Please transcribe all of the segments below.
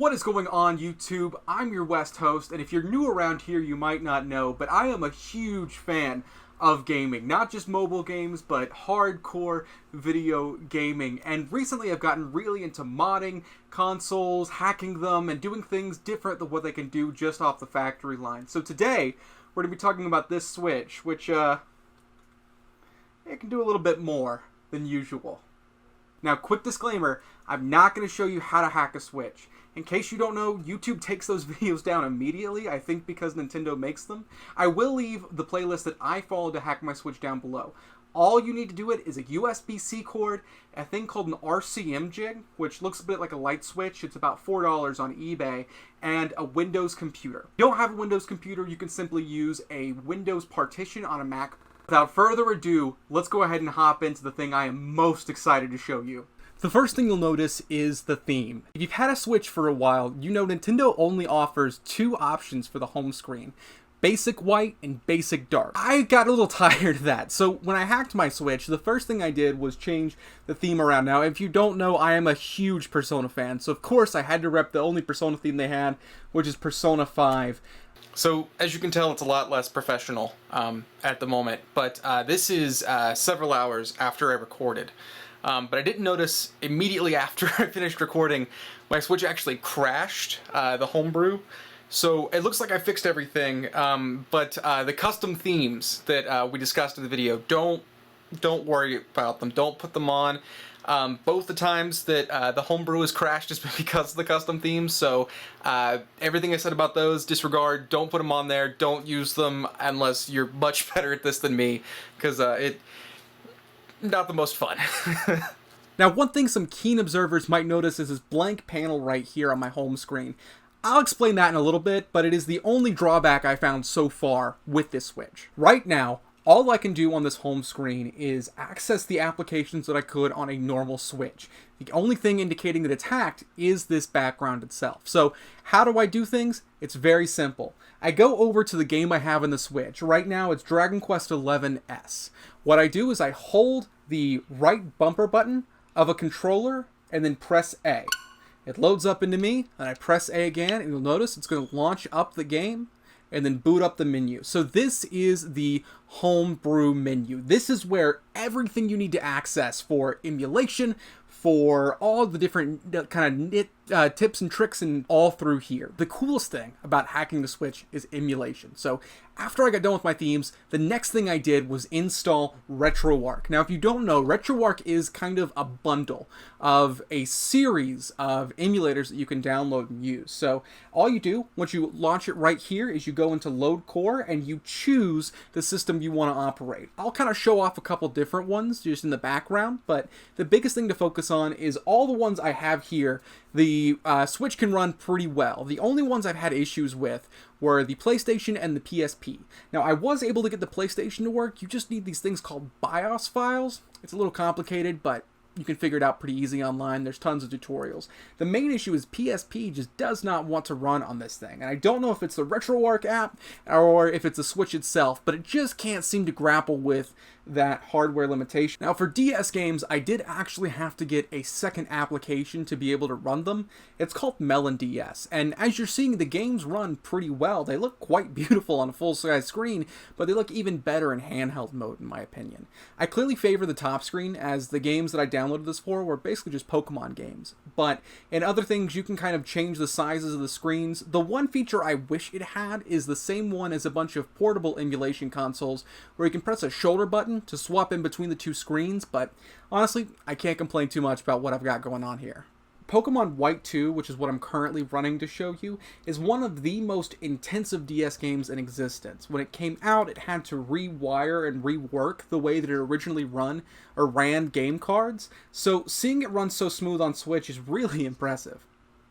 What is going on, YouTube? I'm your West host, and if you're new around here, you might not know, but I am a huge fan of gaming. Not just mobile games, but hardcore video gaming. And recently I've gotten really into modding consoles, hacking them, and doing things different than what they can do just off the factory line. So today, we're going to be talking about this Switch, which, it can do a little bit more than usual. Now, quick disclaimer, I'm not going to show you how to hack a Switch. In case you don't know, YouTube takes those videos down immediately, I think because Nintendo makes them. I will leave the playlist that I follow to hack my Switch down below. All you need to do it is a USB-C cord, a thing called an RCM jig, which looks a bit like a light switch. It's about $4 on eBay, and a Windows computer. If you don't have a Windows computer, you can simply use a Windows partition on a Mac. Without further ado, let's go ahead and hop into the thing I am most excited to show you. The first thing you'll notice is the theme. If you've had a Switch for a while, you know Nintendo only offers two options for the home screen. Basic white and basic dark. I got a little tired of that, so when I hacked my Switch, the first thing I did was change the theme around. Now, if you don't know, I am a huge Persona fan, so of course I had to rep the only Persona theme they had, which is Persona 5. So, as you can tell, it's a lot less professional at the moment, but this is several hours after I recorded. But I didn't notice immediately after I finished recording, my Switch actually crashed the homebrew. So it looks like I fixed everything, but the custom themes that we discussed in the video, don't worry about them. Don't put them on. Both the times that the homebrew has crashed has been because of the custom themes, so everything I said about those, disregard, don't put them on there, don't use them unless you're much better at this than me, because not the most fun. Now, one thing some keen observers might notice is this blank panel right here on my home screen. I'll explain that in a little bit, but it is the only drawback I found so far with this Switch. Right now, all I can do on this home screen is access the applications that I could on a normal Switch. The only thing indicating that it's hacked is this background itself. So how do I do things? It's very simple. I go over to the game I have in the Switch. Right now it's Dragon Quest XI S. What I do is I hold the right bumper button of a controller and then press A. It loads up into me, and I press A again, and you'll notice it's going to launch up the game and then boot up the menu. So this is the homebrew menu. This is where everything you need to access for emulation, for all the different kind of tips and tricks, and all through here. The coolest thing about hacking the Switch is emulation. So after I got done with my themes, the next thing I did was install RetroArch. Now, if you don't know, RetroArch is kind of a bundle of a series of emulators that you can download and use. So all you do, once you launch it right here, is you go into Load Core and you choose the system you want to operate. I'll kind of show off a couple different ones just in the background, but the biggest thing to focus on is all the ones I have here. The Switch can run pretty well. The only ones I've had issues with were the PlayStation and the PSP. Now, I was able to get the PlayStation to work. You just need these things called BIOS files. It's a little complicated, but you can figure it out pretty easy online. There's tons of tutorials. The main issue is PSP just does not want to run on this thing. And I don't know if it's the RetroArch app or if it's the Switch itself, but it just can't seem to grapple with that hardware limitation. Now, for DS games, I did actually have to get a second application to be able to run them. It's called Melon DS, and as you're seeing, the games run pretty well. They look quite beautiful on a full-size screen, but they look even better in handheld mode, in my opinion. I clearly favor the top screen, as the games that I downloaded this for were basically just Pokemon games. But in other things, you can kind of change the sizes of the screens. The one feature I wish it had is the same one as a bunch of portable emulation consoles, where you can press a shoulder button to swap in between the two screens, but honestly, I can't complain too much about what I've got going on here. Pokemon White 2, which is what I'm currently running to show you, is one of the most intensive DS games in existence. When it came out, it had to rewire and rework the way that it originally ran game cards, so seeing it run so smooth on Switch is really impressive.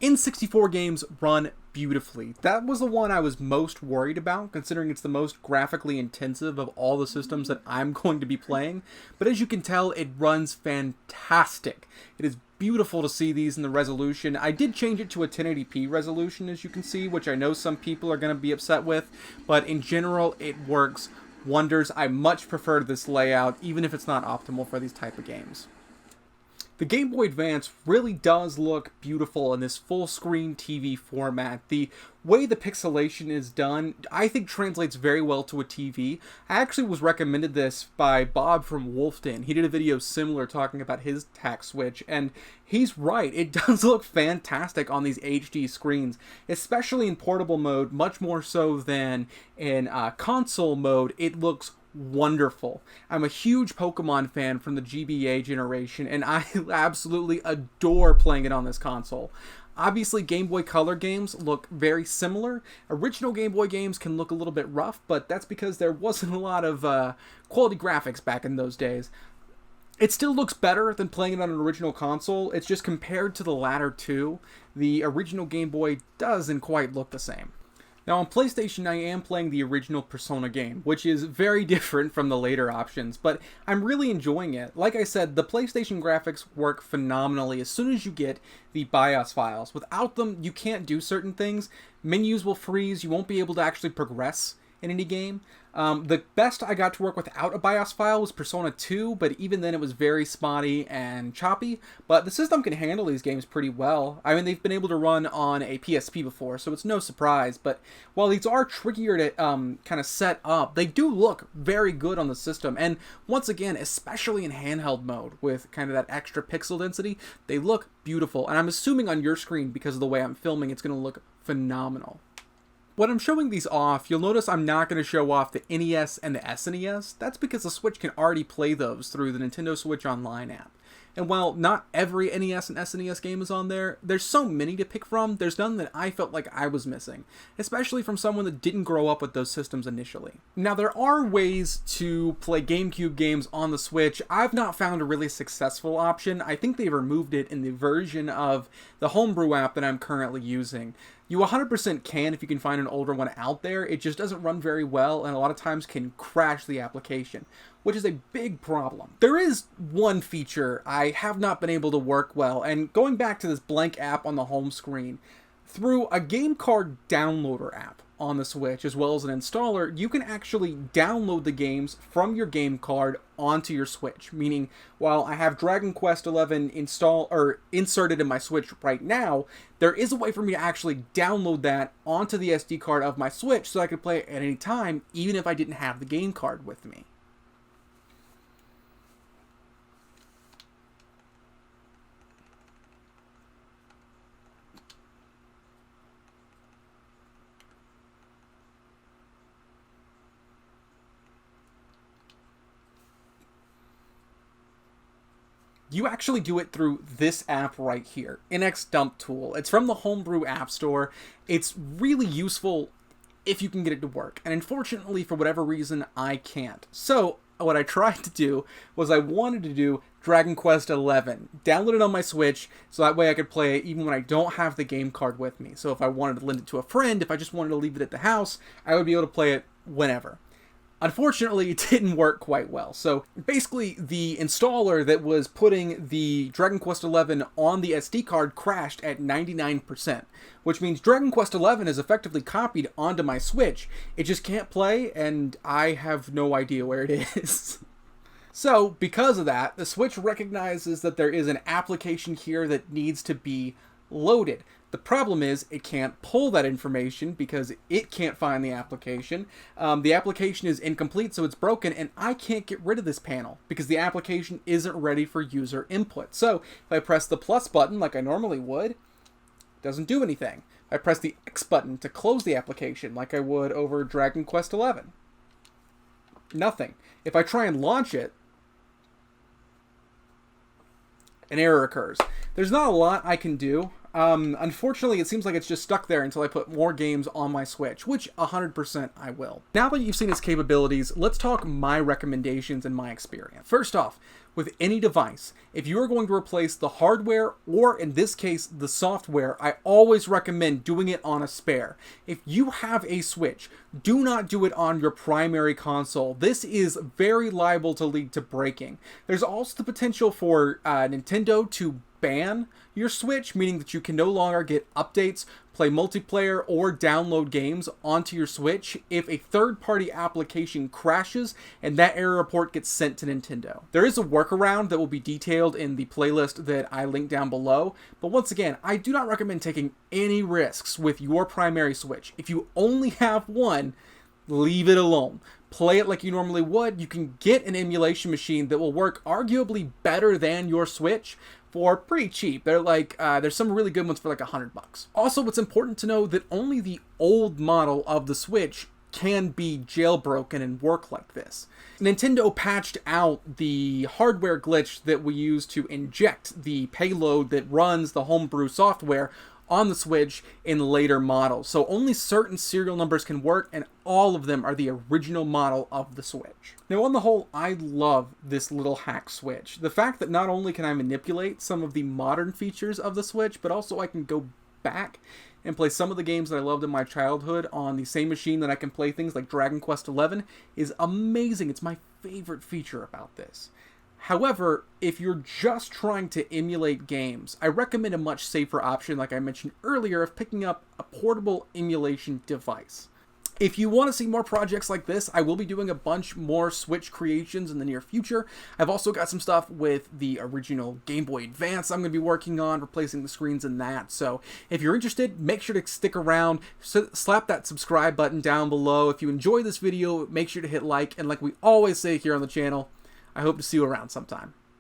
N64 games run beautifully. That was the one I was most worried about, considering it's the most graphically intensive of all the systems that I'm going to be playing. But as you can tell, it runs fantastic. It is beautiful to see these in the resolution. I did change it to a 1080p resolution, as you can see, which I know some people are going to be upset with, but in general, it works wonders. I much prefer this layout, even if it's not optimal for these type of games. The Game Boy Advance really does look beautiful in this full screen TV format. The way the pixelation is done, I think translates very well to a TV. I actually was recommended this by Bob from Wolfden. He did a video similar talking about his TAC Switch, and he's right. It does look fantastic on these HD screens, especially in portable mode, much more so than in console mode. It looks wonderful. I'm a huge Pokemon fan from the GBA generation, and I absolutely adore playing it on this console. Obviously, Game Boy Color games look very similar. Original Game Boy games can look a little bit rough, but that's because there wasn't a lot of quality graphics back in those days. It still looks better than playing it on an original console. It's just compared to the latter two, the original Game Boy doesn't quite look the same. Now on PlayStation, I am playing the original Persona game, which is very different from the later options, but I'm really enjoying it. Like I said, the PlayStation graphics work phenomenally as soon as you get the BIOS files. Without them, you can't do certain things. Menus will freeze, you won't be able to actually progress in any game. The best I got to work without a BIOS file was Persona 2, but even then it was very spotty and choppy. But the system can handle these games pretty well. I mean, they've been able to run on a PSP before, so it's no surprise. But while these are trickier to kind of set up, they do look very good on the system. And once again, especially in handheld mode with kind of that extra pixel density, they look beautiful. And I'm assuming on your screen, because of the way I'm filming, it's going to look phenomenal. When I'm showing these off, you'll notice I'm not going to show off the NES and the SNES. That's because the Switch can already play those through the Nintendo Switch Online app. And while not every NES and SNES game is on there, there's so many to pick from, there's none that I felt like I was missing, especially from someone that didn't grow up with those systems initially. Now, there are ways to play GameCube games on the Switch. I've not found a really successful option. I think they removed it in the version of the Homebrew app that I'm currently using. You 100% can if you can find an older one out there. It just doesn't run very well and a lot of times can crash the application, which is a big problem. There is one feature I have not been able to work well, and going back to this blank app on the home screen, through a game card downloader app on the Switch, as well as an installer, you can actually download the games from your game card onto your Switch. Meaning, while I have Dragon Quest XI inserted in my Switch right now, there is a way for me to actually download that onto the SD card of my Switch so I could play it at any time, even if I didn't have the game card with me. You actually do it through this app right here, NX Dump Tool. It's from the Homebrew App Store. It's really useful if you can get it to work. And unfortunately, for whatever reason, I can't. So what I tried to do was I wanted to do Dragon Quest XI, download it on my Switch, so that way I could play it even when I don't have the game card with me. So if I wanted to lend it to a friend, if I just wanted to leave it at the house, I would be able to play it whenever. Unfortunately, it didn't work quite well. So basically, the installer that was putting the Dragon Quest XI on the SD card crashed at 99%, which means Dragon Quest XI is effectively copied onto my Switch. It just can't play, and I have no idea where it is. So, because of that, the Switch recognizes that there is an application here that needs to be loaded. The problem is it can't pull that information because it can't find the application. The application is incomplete, so it's broken, and I can't get rid of this panel because the application isn't ready for user input. So if I press the plus button like I normally would, it doesn't do anything. If I press the X button to close the application like I would over Dragon Quest XI, nothing. If I try and launch it, an error occurs. There's not a lot I can do. Unfortunately, it seems like it's just stuck there until I put more games on my Switch, which 100% I will. Now that you've seen its capabilities, let's talk my recommendations and my experience. First off, with any device, if you are going to replace the hardware, or in this case, the software, I always recommend doing it on a spare. If you have a Switch, do not do it on your primary console. This is very liable to lead to breaking. There's also the potential for Nintendo to ban your Switch, meaning that you can no longer get updates, play multiplayer, or download games onto your Switch if a third-party application crashes and that error report gets sent to Nintendo. There is a workaround that will be detailed in the playlist that I link down below, but once again, I do not recommend taking any risks with your primary Switch. If you only have one, leave it alone. Play it like you normally would. You can get an emulation machine that will work arguably better than your Switch for pretty cheap. They're like, there's some really good ones for like $100. Also, it's important to know that only the old model of the Switch can be jailbroken and work like this. Nintendo patched out the hardware glitch that we use to inject the payload that runs the homebrew software on the Switch in later models. So only certain serial numbers can work, and all of them are the original model of the Switch. Now, on the whole, I love this little hack Switch. The fact that not only can I manipulate some of the modern features of the Switch, but also I can go back and play some of the games that I loved in my childhood on the same machine that I can play things like Dragon Quest XI is amazing. It's my favorite feature about this. However, if you're just trying to emulate games, I recommend a much safer option, like I mentioned earlier, of picking up a portable emulation device. If you want to see more projects like this, I will be doing a bunch more Switch creations in the near future. I've also got some stuff with the original Game Boy Advance I'm going to be working on, replacing the screens in that. So if you're interested, make sure to stick around, slap that subscribe button down below. If you enjoy this video, make sure to hit like, and like we always say here on the channel, I hope to see you around sometime.